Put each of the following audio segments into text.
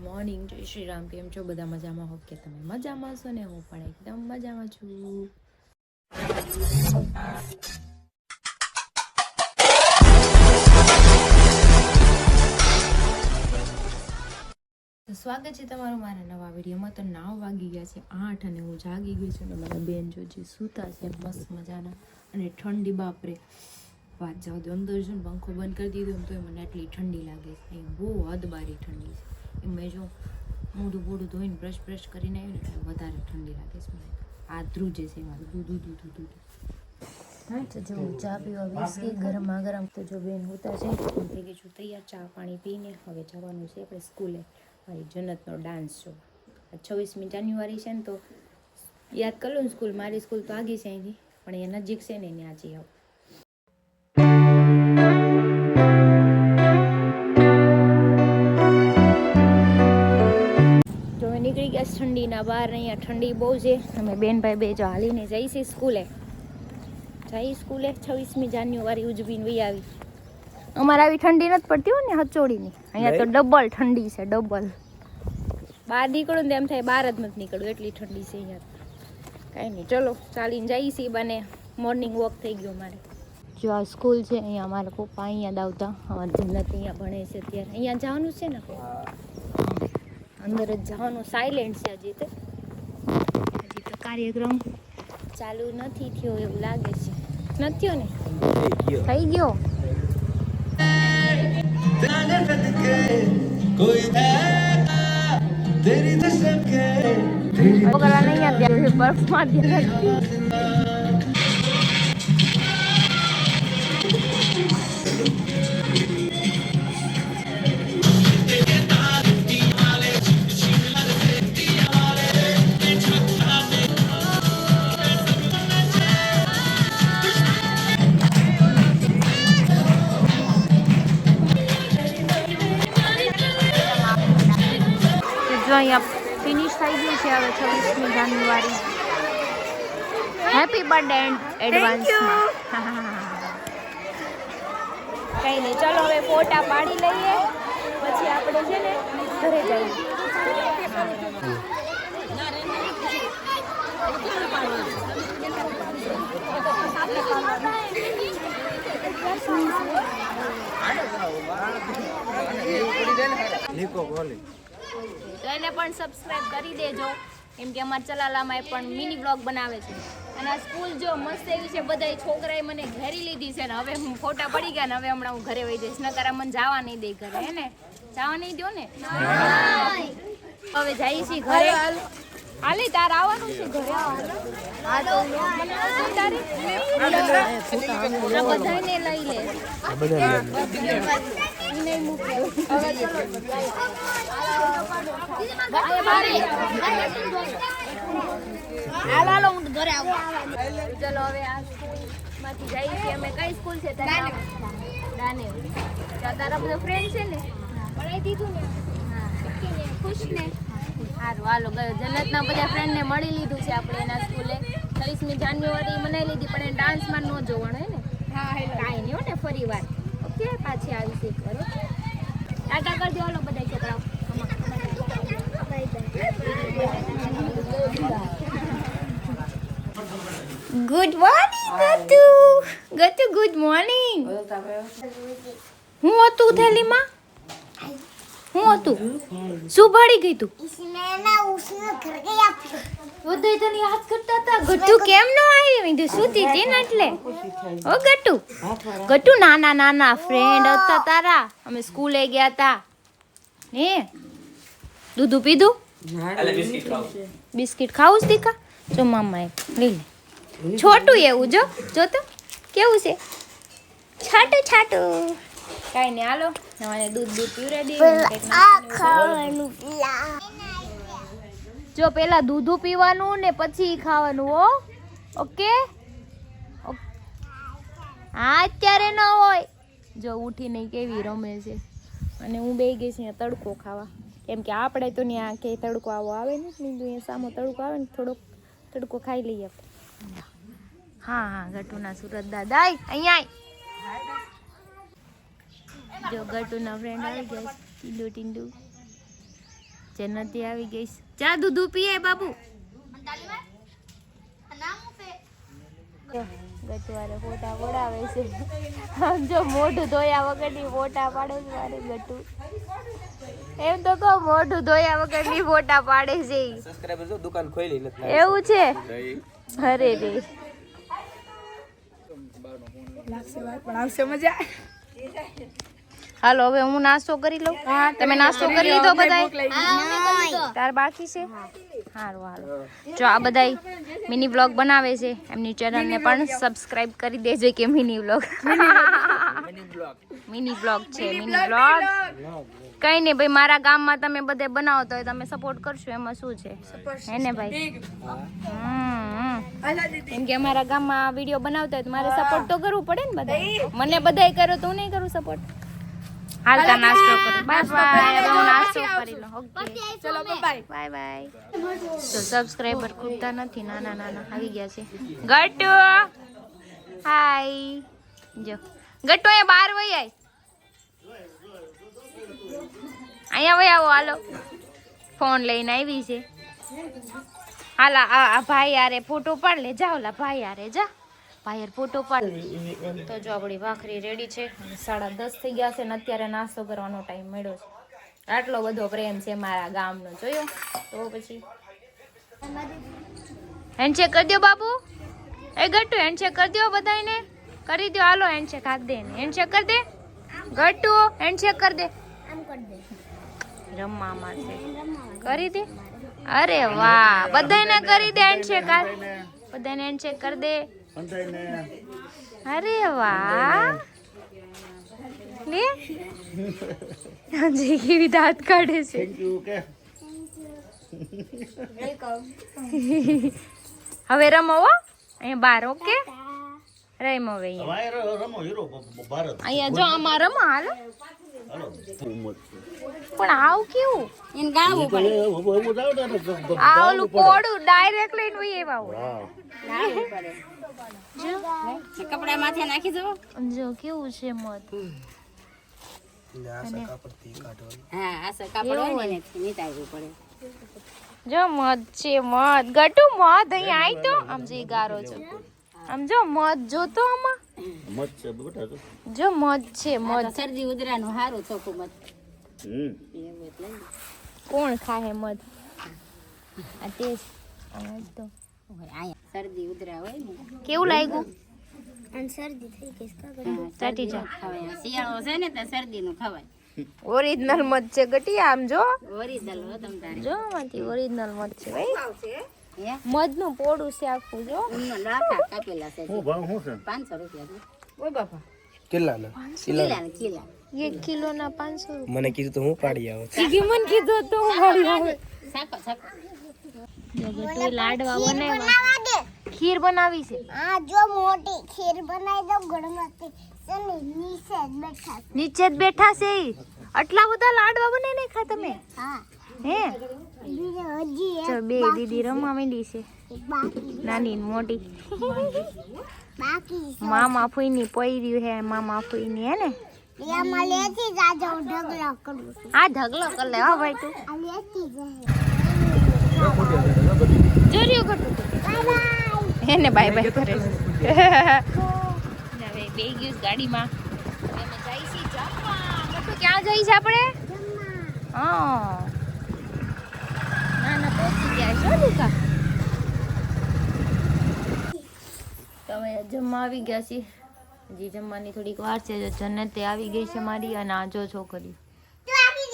Morning, જય શ્રી રામ. કેમ છો બધા? મજામાં હો કે તમે મજામાં છો ને? હું પણ એકદમ મજામાં છું. સ્વાગત છે તમારું મારા નવા વિડીયોમાં. તો 9 વાગી ગયા છે 8 અને હું જાગી ગઈ છું. મારા બેન જોજી સૂતા છે મસ્ત મજાના. અને ઠંડી બાપરે વાત જાવ તો અંદર જો પંખો બંધ કરી દીધો તો મને આટલી ઠંડી લાગે છે. બહુ હદબારી ઠંડી છે. મેં જો મોઢું ધોઈને બ્રશ કરીને આવી ને એટલે વધારે ઠંડી લાગે છે મને. આ ધ્રુજે છે મારું દૂધ. હા તો જો ચા પીવા બેસી ગરમા ગરમ. તો જો બેન હોતા છે થઈ ગઈ છું તૈયાર. ચા પાણી પીને હવે જવાનું છે આપણે સ્કૂલે. મારી જન્નતનો ડાન્સ શો 26મી જાન્યુઆરી છે ને, તો યાદ કરી લો ને સ્કૂલ. મારી સ્કૂલ તો આગી છે અહીંથી, પણ એ નજીક છે ને ત્યાં જઈ આવું. નીકળી ગયા ઠંડીના બહાર. અહીંયા ઠંડી બહુ છે. અમે બેનભાઈ બે જો હાલીને જઈશી સ્કૂલે. 26મી જાન્યુઆરી ઉજવીને વહી આવી. અમારે આવી ઠંડી નથી પડતી હોય ને હચોડીની. અહીંયા તો ડબલ ઠંડી છે, ડબલ. બહાર નીકળું ને એમ થાય બહાર જ નથી નીકળવું, એટલી ઠંડી છે અહીંયા. કાંઈ નહીં, ચલો ચાલીને જઈશી. બને મોર્નિંગ વોક થઈ ગયો મારે. જો આ સ્કૂલ છે. અહીંયા મારા પપ્પા અહીંયા દાવતા. અમારી જન્નત અહીંયા ભણે છે અત્યારે. અહીંયા જવાનું છે ને, અંદર જ જવાનું. સાયલેન્ટ છે હજી તો કાર્યક્રમ ચાલુ નથી થયો એવું લાગે છે. નથી થયો ને? થઈ ગયો. અહીંયા ફિનિશ થઈ ગયું છે હવે 26મી જાન્યુઆરી. Happy birthday advance. કઈ નહીં, ચલો હવે ફોટા પાડી લઈએ, પછી આપણે છે ને ઘરે જઈએ. તો એને પણ સબસ્ક્રાઇબ કરી દેજો, કેમ કે અમારા ચલાલામાં એ પણ મિની બ્લોગ બનાવે છે. અને આ સ્કૂલ જો મસ્ત એવી છે. બધા છોકરાએ મને ઘેરી લીધી છે ને હવે હું ફોટા પડી ગયા ને હવે હમણાં હું ઘરે વહી જઈશ. નકર મને જવા નહીં દે ઘરે. હે ને? જવા નહીં દો ને. હવે જઈએ છીએ ઘરે. હાલે તાર આવવાનું છે ઘરે. હા તો તારે બધાને લઈ લે. નહીં મૂકે. હવે ચલો હાલો હું ઘરે આવું. ચલો હવે આ સ્કૂલમાંથી જઈએ છીએ અમે. કઈ સ્કૂલ છે તારે? દાનેવ. તારા બધા ફ્રેન્ડ છે ને? પડાવી દીધું ને? હા. ખુશ ને? સારું હાલો. જન્નતના બધા ફ્રેન્ડને મળી લીધું છે આપણે એના સ્કૂલે. 26મી જાન્યુઆરી મનાવી લીધી, પણ એ ડાન્સમાં ન જોવાનું હે ને? હા. કાંઈ નહીં હો ને, ફરી વાર. ઓકે, પાછી આવીશ એક વાર. ટાટા કરજો હાલો બધા છોકરાઓ. Good morning Gatu. Good morning. હું હતું થેલીમાં? હું હતું? શું ભળી ગઈ તું? બધા તને યાદ કરતા હતા. ગટુ કેમ ન આવી? મીધું સૂતી હતી ને એટલે. ઓ ગટુ નાના ફ્રેન્ડ હતા તારા. અમે સ્કૂલે ગયા હતા ને. દૂધ પીધું? બિસ્કિટ ખાવું જ દીકા? જો મામાએ લઈ લે. છોટું એવું જો તો કેવું છે, છાટું. કાંઈ નહીં હાલો મને દૂધ પીવડાવી દે. જો પેલા દૂધ પીવાનું ને પછી ખાવાનું. હો ઓકે? હા અત્યારે ન હોય. જો ઉઠીને કેવી રમે છે. અને હું બેસી ગઈ છું તડકો ખાવા, કેમ કે આપણે તો ત્યાં કે તડકો આવો આવે ને. અહીંયા સામો તડકો આવે ને, થોડોક તડકો ખાઈ લઈએ. હા ગટુના સુરત દાદા અહીંયા જો ગટુના ફ્રેન્ડ આવી ગયા. ટીંડુ જન્નતી આવી ગઈ છે. ચા દૂધ પીએ બાબુ. ગટુવારે ફોટા પડાવે છે. જો મોઢું ધોયા વગરની ફોટા પાડે છે મારે ગટુ. એમ તો કહો મોઢું ધોયા વગરની ફોટા પાડે છે. સબસ્ક્રાઇબર જો દુકાન ખોલી નથી. એવું છે? અરે રે. હાલો હવે હું નાસ્તો કરી લઉં. તમે નાસ્તો કરી લીધો બધાય? તાર બાકી છે? હારું હાલો. જો આ બધાય મિની વ્લોગ બનાવે છે, એમની ચેનલને પણ સબસ્ક્રાઇબ કરી દેજો કે મિની વ્લોગ. મિની વ્લોગ છે, મિની વ્લોગ. કઈ નહીં ભાઈ, મારા ગામમાં તમે બધે બનાવો તો તમે સપોર્ટ કરશો, એમાં શું છે? હે ને ભાઈ? કેમ કે અમારા ગામમાં વિડીયો બનાવતા હોય તો મારે સપોર્ટ તો કરવું પડે ને બધા. મને બધાય કરો તો હું નહીં કરું સપોર્ટ. હાલતા નાસ્તો કરો. Bye bye. હું નાસ્તો કરી લઉં. ઓકે ચલો બાય બાય બાય. તો સબસ્ક્રાઇબર ખૂટતા નથી. નાના નાના આવી ગયા છે. ગટુ હાય. જો ગટુ એ બહાર વઈ આય. અહીંયા વઈ આવો. હાલો ફોન લઈને આવી છે. હાલા આ ભાઈ યારે ફોટો પાડ લે. જાઓ લા ભાઈ યારે જા. ભાઈ યાર ફોટો પાડ. તો જો આપણી ભાખરી રેડી છે. 10:30 થઈ ગયા છે ને અત્યારે નાસ્તો કરવાનો ટાઈમ મળ્યો છે. આટલો બધો પ્રેમ છે મારા ગામનો, જોયો? તો પછી હેન્ડશેક કરી દો બાબુ. એ ગટ્ટુ હેન્ડશેક કરી દો બધાને. કરી દો. હાલો હેન્ડશેક હાથ દે ને. હેન્ડશેક કરી દે ગટ્ટુ. હેન્ડશેક કરી દે. રમવા માટે કરી દે. અરે વાહ, બધાને કરી દે હેન્ડશેક. બધાને હેન્ડશેક કરી દે. અરે વાહ. લે હજી કેવી દાંત કાઢે છે. હવે રમો હો અહીંયા બાર. ઓકે રમો હવે અહીંયા. જો આમાં રમો. હાલો પણ આવ કેવું એને ગાવું પડે. આ ઓલું કોડું ડાયરેક્ટ લઈને વઈ એવા હોય. કપડા માથે નાખી દો. જો કેવું છે મત. જો મત છે મત. ગટુ મત અહીંયા આય તો આમ જે ગારો છો. આમ જો મત જોતો આમાં મત છે બેટા. જો મત છે મત. શરદી ઉધરાનું હારું ચોખ્ખું મત. કોણ ખાહે મધ? આ ટેસ્ટ તો શરદી ઉધરા હોય ને. કેવું લાગ્યું? શરદી થઈ ગઈ ચટી જા. શિયાળો છે ને તો શરદી નું ખવાય. ઓરિજિનલ મધ છે ગટિયા. આમ જો ઓરિજિનલ હો તમ તારે. જો માંથી ઓરિજિનલ મધ છે ભાઈ. મધ નું પોડું છે આખું. જો લાખા કાપેલા છે. હું ભાવ શું છે? 500 રૂપિયા. ઓય બાપા કેટલા? કિલા 1 કિલો ના 500 રૂપિયા. મને કીધું તો હું પાડી આવું. ઈ મને કીધું તો હું પાડી આવું. સાકો સાકો. જો ગટુ લાડવા બનાવ્યા. ખીર બનાવી છે. હા જો મોટી ખીર બનાવી દો ગણપતિ. ચલે નીચે જ બેઠા છે. નીચે જ બેઠા છે. આટલા બધા લાડવા બનાવી નાખ્યા તમે? હા. હે હજી બે દીદી રમવા માંડી છે. નાની મોટી. બાકી મામા ફૂઈની પૈર્યું હે. મામા ફૂઈની હે ને. એમાં લેતી જાજો ઢગલો કરું છું. આ ઢગલો કર લે હો ભાઈ તું. આ લેતી જાય. જોરિયો ગટુ. Bye bye. એને બાય બાય કરે. હવે બે ગયું ગાડીમાં. અમે જઈ છી જમવા. ગટુ ક્યાં જઈ છે આપણે? જમવા. હા ના ના પહોંચી ગયા છો લુકા. તમે જમવા આવી ગયા છીએ. હજી જમવાની થોડીક વાર છે. જો જન્નતે આવી ગઈ છે મારી. અને આ જો છોકરી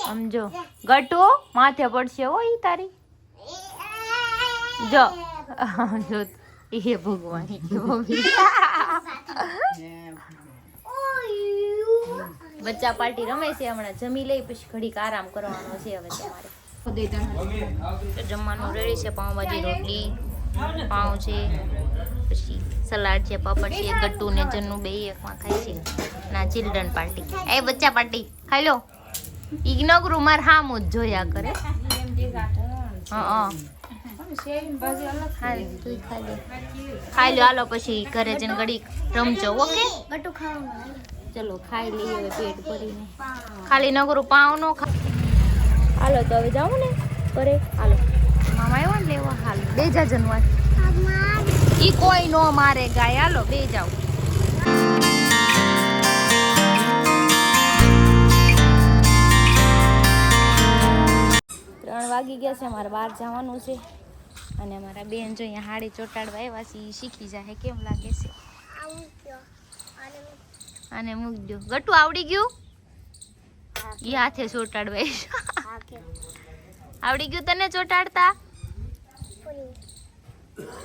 સમજો ગટુ માથે પડશે હો ઈ તારી. જો જો એ ભગવાન બચ્ચા પાર્ટી રમે છે. હમણાં જમી લઈ પછી ઘડીક આરામ કરવાનો છે હવે તમારે. જમવાનું રેડી છે. પાઉંભાજી રોટલી પાઉં છે, પછી સલાડ છે, પાપડ છે. ગટ્ટુ ને જન્નુ બે એકમાં ખાય છે. ના ચિલ્ડ્રન પાર્ટી. એ બચ્ચા પાર્ટી ખાઈ લો. ઇગ્નોર માર હામું જ જોયા કરે. હા ખાઈ લો. હાલો પછી ઘરે જઈને ઘડીક રમજો. ઓકે ગટ્ટુ ખાવાનું. ચલો ખાઈ લઈએ હવે પેટ ભરીને. ખાલી નગરું પાવ નો ખા. હાલો તો હવે જાઉં ને. કરે હાલો મામા આવ્યો ને લેવા હાલ બે જા જનવાર ઈ કોઈ નો મારે ગાય હાલો બે જાવ 3 વાગી ગયા છે અમારે બહાર જવાનું છે અને અમારા બેન જો અહીંયા હાડી ચોટાડવા આવ્યા છે ઈ શીખી જાય કેમ લાગે છે અને મૂકજો ગટુ આવડી ગયું ઈ હાથે ચોટાડવા આવડી ગયું તને ચોટાડતા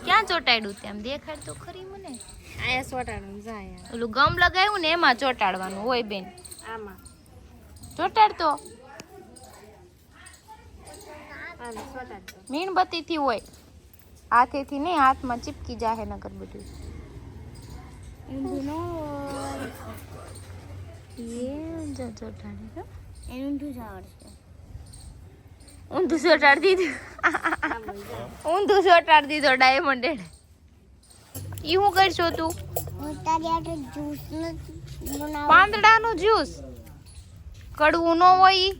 ક્યાં ચોટાડ્યું તેમ દેખાડ તો ખરી મને આયા સોટાડું જાય ઓલું ગમ લગાવ્યું ને એમાં ચોટાડવાનું હોય બેન આમાં ચોટાડતો આને સોટાડતો મીણબત્તીથી હોય હાથેથી નહીં હાથમાં ચીપકી જાહે નગર બધું ઊંધું નો એ જો ચોટાડે એનું ઊંધું જ આવડશે ઊંધું ચોટાડી દીધું ઊંધું ચોટાડી દીધો ડાયમંડ ઈ હું કરશો તું જ્યુસ પાંદડાનું જ્યુસ કડવું ન હોય ઈ?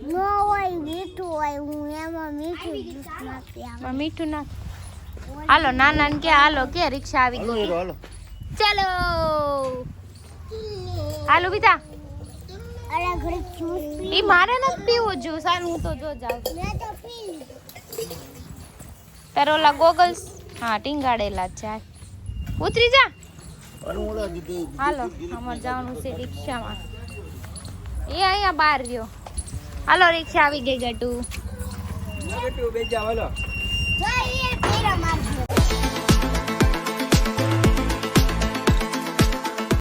નો હોય મીઠું હોય હું એમાં મીઠું જ્યુસ નાખી એમાં મીઠું નાખ હાલો નાના ને કે હાલો કે રિક્ષા આવી ગઈ ચાલો હાલો બીતા અરે ઘરે જ્યુસ ઈ મારે નથી પીવું જ્યુસ હાલ હું તો જો જાઉં મેં તો પી તારો ઓલા ગોગલ્સ હા ટીંગાડેલા છે હાલ. ઉતરી જા હાલો અમારે જવાનું છે રિક્ષામાં એ અહીંયા બહાર રહ્યો હાલો રિક્ષા આવી ગઈ ગટુ બે જાવ હાલો જોઈએ પેરા માર